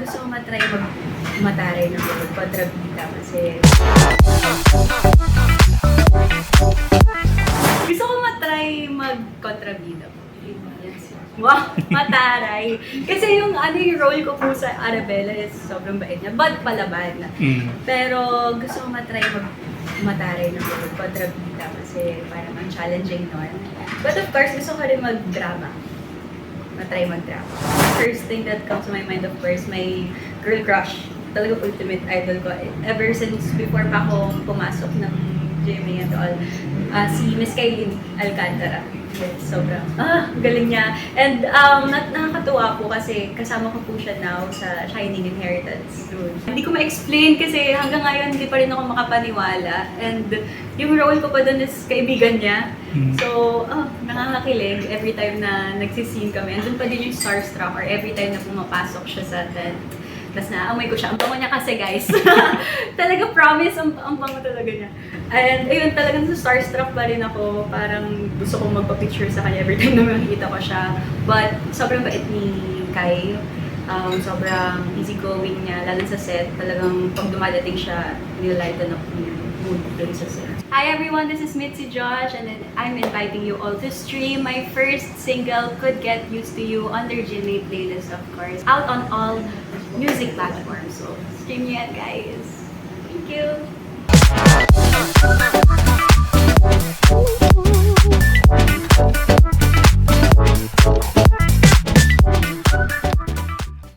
gusto ko matry mataray ng kontrabida kasi gusto ko matry mag-kontrabida. Wow, mataray. Kasi yung yung role ko po sa Arabella is sobrang bait niya. Bad palaban. Pero gusto ko matry mataray ng kontrabida kasi parang ang challenging nun. But of course, gusto ko rin mag-drama. Matry mag-drama. First thing that comes to my mind, of course, my girl crush. Talaga ultimate idol ko. Ever since before pa ako pumasok ng GMA and all, si Miss Kaylin Alcantara. Yes, sobrang, galing niya. And nakakatuwa po kasi kasama ko po siya now sa Shining Inheritance. Hindi ko ma-explain kasi hanggang ngayon hindi pa rin ako makapaniwala. And yung role ko pa doon is kaibigan niya. So, nakakakilig every time na nagsiscene kami. And doon pa din yung starstruck or every time na pumapasok siya sa tent. Tapos naamoy ko siya. Ang bango niya kasi, guys. Talaga, promise, ang bango talaga niya. And ayun, talagang starstruck pa rin ako. Parang gusto kong magpa-picture sa kanya every time na makikita ko siya. But sobrang bait ni Kai. Sobrang easygoing niya, lalo sa set. Talagang pag dumadating siya, nilalighten up yung mood dun sa set. Hi everyone, this is Mitzi Josh and I'm inviting you all to stream my first single, Could Get Used to You, under GMA playlist, of course. Out on all music platforms. So, stream nyo yan, guys.